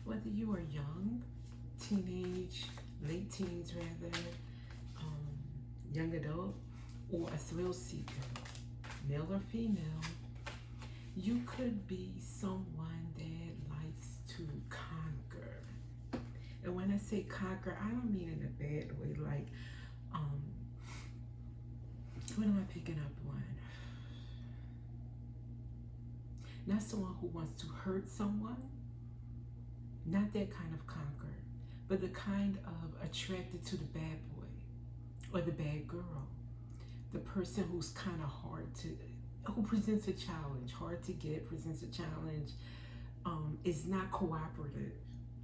whether you are young, teenage, late teens rather, young adult, or a thrill seeker, male or female, you could be someone that likes to conquer. And when I say conquer, I don't mean in a bad way, like, what am I picking up on? Not someone who wants to hurt someone, not that kind of conquer, but the kind of attracted to the bad boy or the bad girl, the person who's kind of hard to, who presents a challenge, hard to get, presents a challenge, is not cooperative,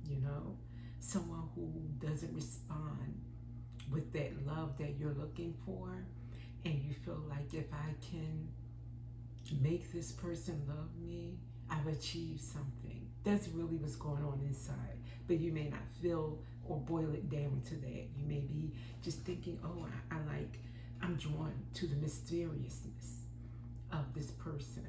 you know, someone who doesn't respond with that love that you're looking for, and you feel like if I can make this person love me, I've achieved something. That's really what's going on inside. But you may not feel or boil it down to that. You may be just thinking, oh, I'm drawn to the mysteriousness of this person.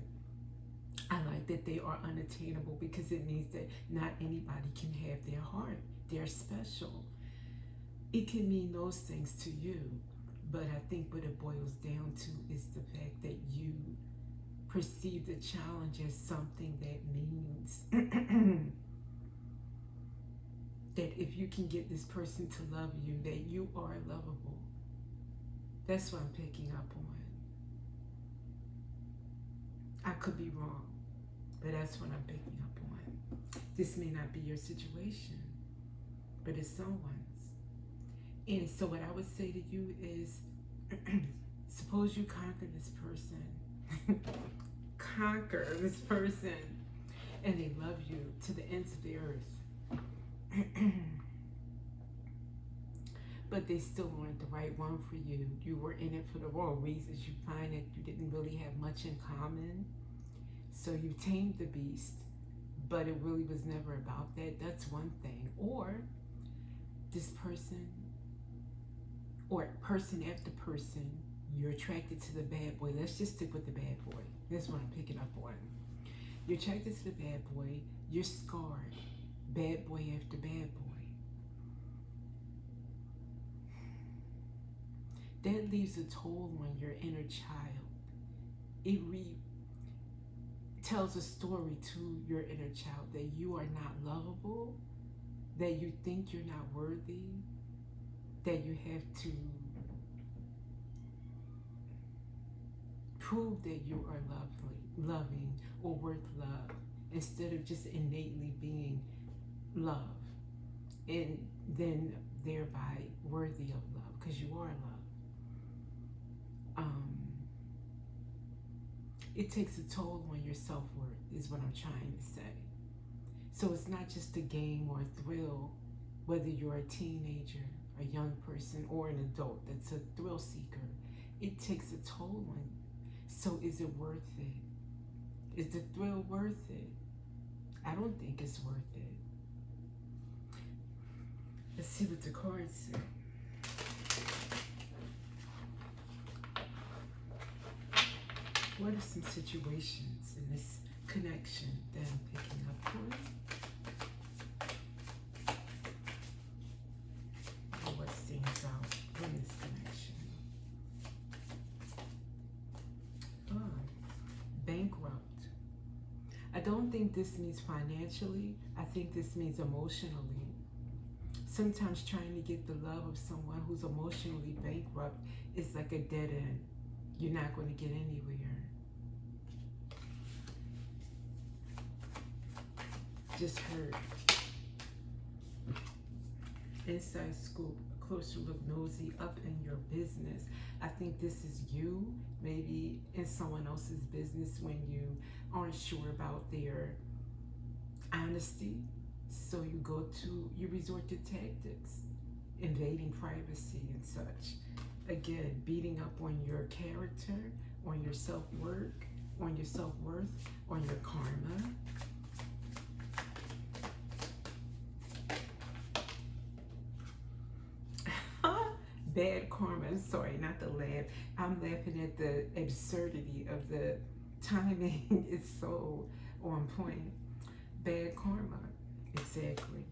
I like that they are unattainable because it means that not anybody can have their heart. They're special. It can mean those things to you, but I think what it boils down to is the fact that you perceive the challenge as something that means that if you can get this person to love you, that you are lovable. That's what I'm picking up on. I could be wrong, but that's what I'm picking up on. This may not be your situation, but it's someone's. And so what I would say to you is, suppose you conquer this person, conquer this person, and they love you to the ends of the earth. But they still weren't the right one for you. You were in it for the wrong reasons. You find that you didn't really have much in common. So you tamed the beast, but it really was never about that. That's one thing. Or this person, or person after person, you're attracted to the bad boy. Let's just stick with the bad boy. That's what I'm picking up on. You're attracted to the bad boy. You're scarred. Bad boy after bad boy. That leaves a toll on your inner child. It tells a story to your inner child that you are not lovable, that you think you're not worthy, that you have to prove that you are loving, or worth love, instead of just innately being love, and then thereby worthy of love, because you are love. It takes a toll on your self-worth, is what I'm trying to say. So it's not just a game or a thrill, whether you're a teenager, a young person, or an adult that's a thrill seeker. It takes a toll on you. So is it worth it? Is the thrill worth it? I don't think it's worth it. Let's see what the cards say. What are some situations in this connection that I'm picking up on? Or what stands out in this connection? Bankrupt. I don't think this means financially. I think this means emotionally. Sometimes trying to get the love of someone who's emotionally bankrupt is like a dead end. You're not going to get anywhere. Just hurt. Inside scoop, a closer look, nosy, up in your business. I think this is you, maybe in someone else's business when you aren't sure about their honesty. So you resort to tactics, invading privacy and such. Again, beating up on your character, on your self-worth, on your karma. Bad karma. I'm sorry, not to laugh. I'm laughing at the absurdity of the timing. It's so on point. Bad karma. It's Exactly.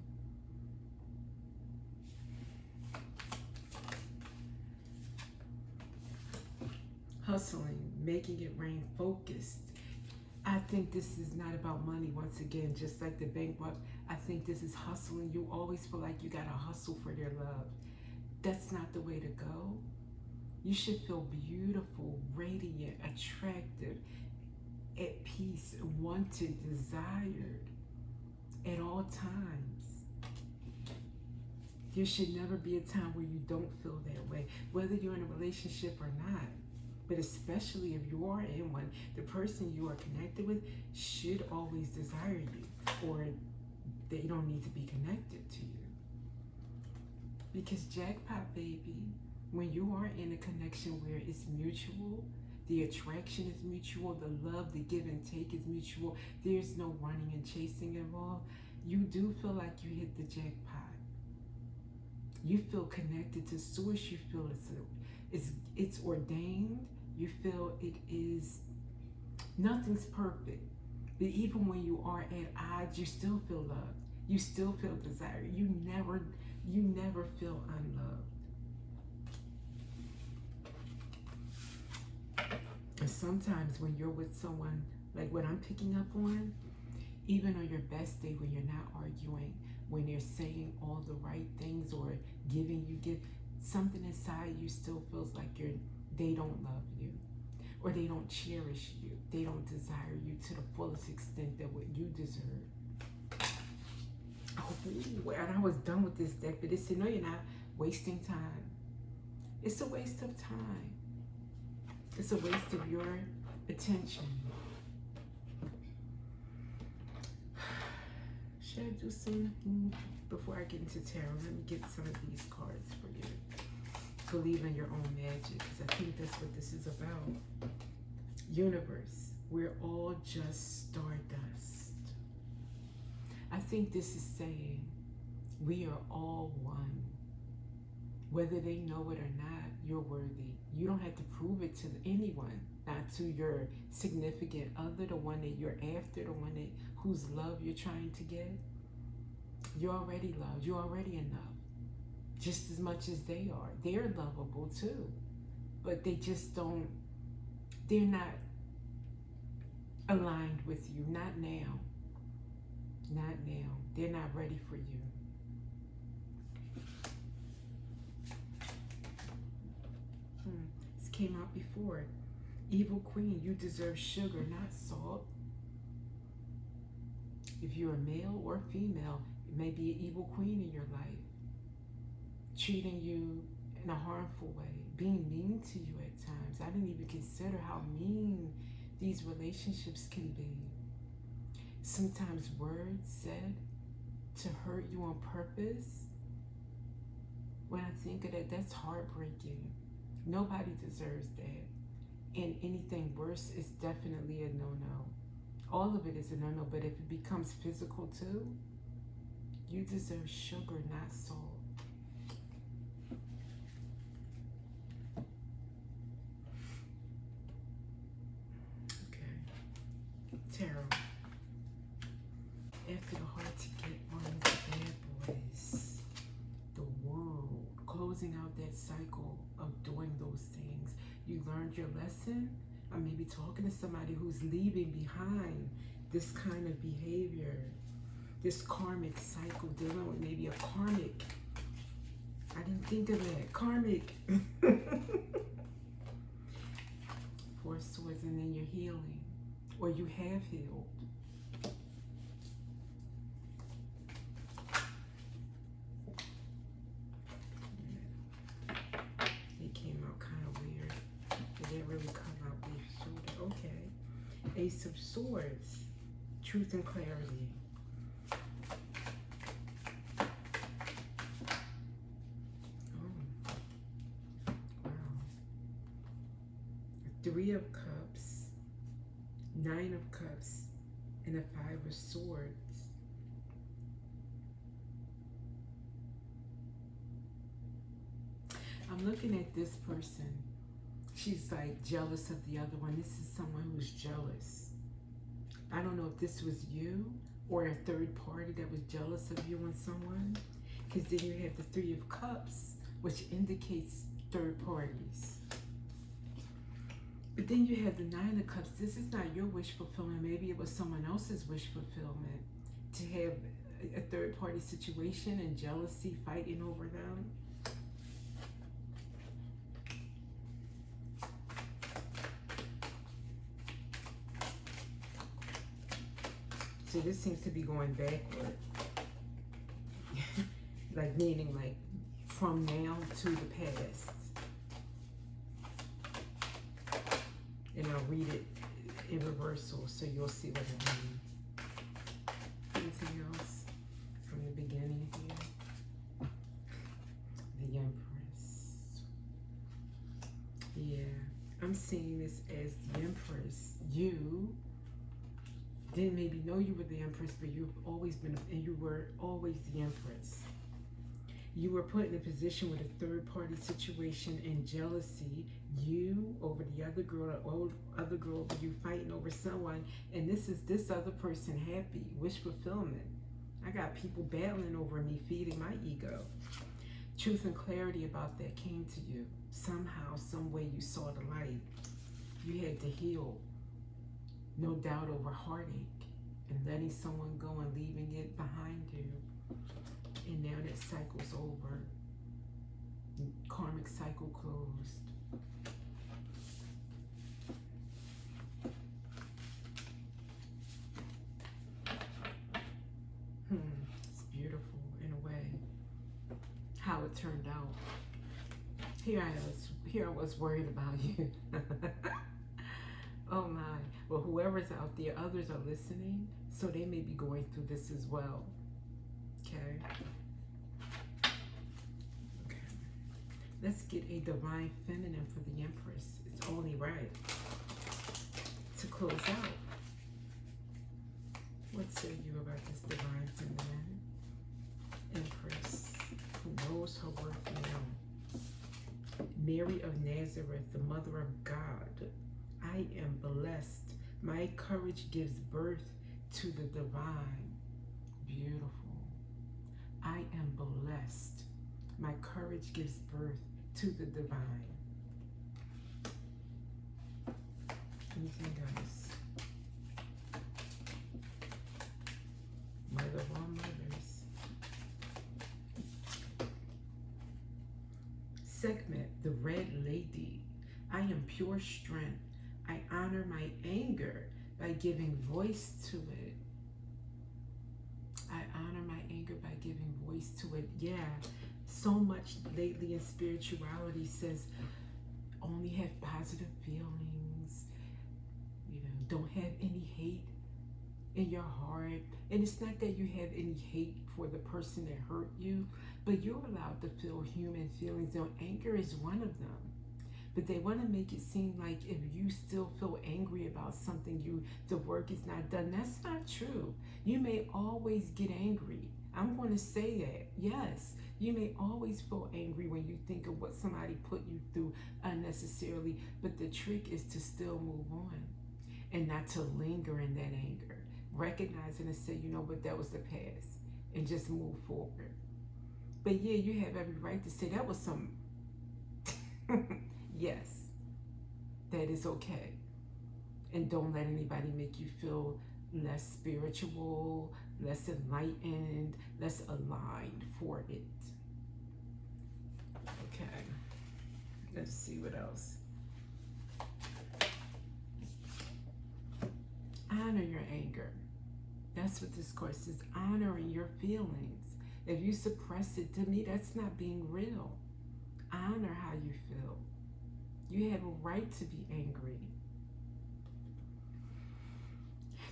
Hustling, making it rain, focused. I think this is not about money once again, just like the bankrupt. I think this is hustling. You always feel like you gotta hustle for their love. That's not the way to go. You should feel beautiful, radiant, attractive, at peace, wanted, desired at all times. There should never be a time where you don't feel that way, whether you're in a relationship or not. But especially if you are in one, the person you are connected with should always desire you, or they don't need to be connected to you. Because jackpot, baby, when you are in a connection where it's mutual, the attraction is mutual, the love, the give and take is mutual, there's no running and chasing involved, you do feel like you hit the jackpot. You feel connected to source, you feel it's ordained, you feel it is, nothing's perfect. But even when you are at odds, you still feel loved. You still feel desire. You never feel unloved. And sometimes when you're with someone, like what I'm picking up on, even on your best day when you're not arguing, when they're saying all the right things or giving you gifts, something inside you still feels like they don't love you, or they don't cherish you. They don't desire you to the fullest extent that what you deserve. Oh, and I was done with this deck, but it said, no, you're not wasting time. It's a waste of time. It's a waste of your attention. Should I do some, before I get into tarot, let me get some of these cards for you. Believe in your own magic, because I think that's what this is about. Universe, we're all just stardust. I think this is saying we are all one. Whether they know it or not, you're worthy. You don't have to prove it to anyone, not to your significant other, the one that you're after, the one whose love you're trying to get. You're already loved. You're already enough. Just as much as they are. They're lovable too. But they just don't, they're not aligned with you. Not now. Not now. They're not ready for you. This came out before. Evil Queen, you deserve sugar, not salt. If you're a male or female, it may be an evil queen in your life, treating you in a harmful way, being mean to you at times. I didn't even consider how mean these relationships can be. Sometimes words said to hurt you on purpose. When I think of that, that's heartbreaking. Nobody deserves that. And anything worse is definitely a no-no. All of it is a no-no, but if it becomes physical too, you deserve sugar, not salt. Okay. Tarot. After the hard to get ones, the bad boys, the world, closing out that cycle of doing those things. You learned your lesson. I may be talking to somebody who's leaving behind this kind of behavior, this karmic cycle, dealing with maybe a karmic. I didn't think of that. Karmic. Four swords, and then you're healing, or you have healed. It came out kind of weird. It didn't really come out weird. Okay. Ace of Swords. Truth and clarity. Three of Cups, Nine of Cups, and a Five of Swords. I'm looking at this person. She's like jealous of the other one. This is someone who's jealous. I don't know if this was you or a third party that was jealous of you and someone. Because then you have the Three of Cups, which indicates third parties. But then you have the Nine of Cups. This is not your wish fulfillment. Maybe it was someone else's wish fulfillment to have a third party situation and jealousy fighting over them. So this seems to be going backward. Like meaning like from now to the past. And I'll read it in reversal so you'll see what I mean. Anything else from the beginning here? The Empress. Yeah, I'm seeing this as the Empress. You didn't maybe know you were the Empress, but you've always been, and you were always the Empress. You were put in a position with a third-party situation and jealousy. You over the other girl, the other girl over you fighting over someone, and this is this other person happy, wish fulfillment. I got people battling over me, feeding my ego. Truth and clarity about that came to you. Somehow, some way you saw the light. You had to heal. No doubt over heartache and letting someone go and leaving it behind you. And now that cycle's over. Karmic cycle closed. It's beautiful in a way. How it turned out. Here I was worried about you. Oh my. Well, whoever's out there, others are listening, so they may be going through this as well. Okay. Okay. Let's get a divine feminine for the Empress. It's only right to close out. What say you about this divine feminine Empress who knows her worth now? Mary of Nazareth, the Mother of God. I am blessed. My courage gives birth to the divine. Beautiful. I am blessed. My courage gives birth to the divine. Anything else? Mother of all mothers. Segment, the Red Lady. I am pure strength. I honor my anger by giving voice to it. I honor my anger by giving voice to it. Yeah, so much lately in spirituality says only have positive feelings. You know, don't have any hate in your heart. And it's not that you have any hate for the person that hurt you, but you're allowed to feel human feelings. Now, anger is one of them. But they want to make it seem like if you still feel angry about something, the work is not done. That's not true. You may always get angry. I'm going to say that. Yes, you may always feel angry when you think of what somebody put you through unnecessarily. But the trick is to still move on and not to linger in that anger. Recognize it and say, you know what, that was the past, and just move forward. But yeah, you have every right to say that was some... Yes, that is okay. And don't let anybody make you feel less spiritual, less enlightened, less aligned for it. Okay, let's see what else. Honor your anger. That's what this course is, honoring your feelings. If you suppress it, to me, that's not being real. Honor how you feel. You have a right to be angry.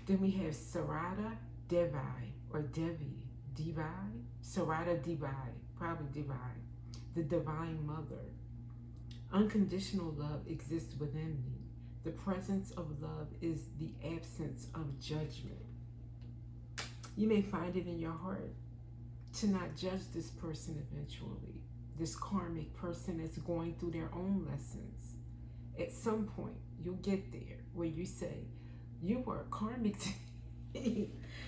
Then we have Sarada Devi, or Devi, Sarada Devi, probably Devi, the Divine Mother. Unconditional love exists within me. The presence of love is the absence of judgment. You may find it in your heart to not judge this person eventually. This karmic person is going through their own lessons. At some point, you'll get there where you say, you were karmic.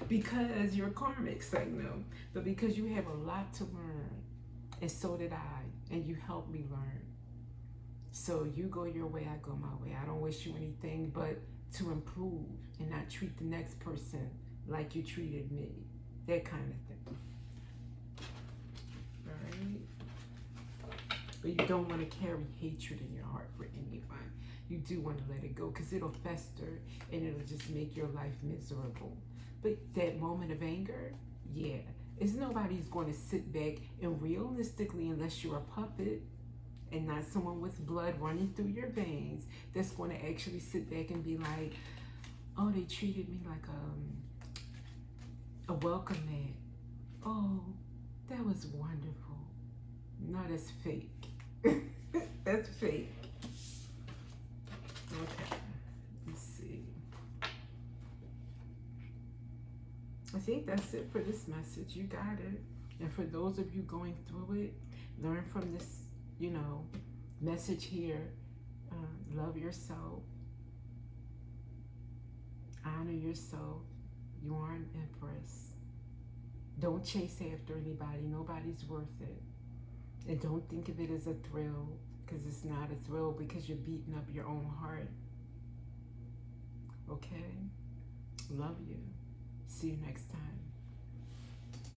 because you're karmic signal, but because you have a lot to learn, and so did I, and you helped me learn. So you go your way, I go my way. I don't wish you anything but to improve and not treat the next person like you treated me. That kind of thing. All right? But you don't want to carry hatred in your heart for anyone. You do want to let it go because it'll fester and it'll just make your life miserable. But that moment of anger, yeah, it's nobody's going to sit back and realistically, unless you're a puppet and not someone with blood running through your veins, that's going to actually sit back and be like, oh, they treated me like a welcome mat. Oh, that was wonderful. No, that's fake. That's fake. Okay, let's see. I think that's it for this message. You got it. And for those of you going through it, learn from this, message here. Love yourself. Honor yourself. You are an empress. Don't chase after anybody. Nobody's worth it. And don't think of it as a thrill, because it's not a thrill, because you're beating up your own heart. Okay? Love you. See you next time.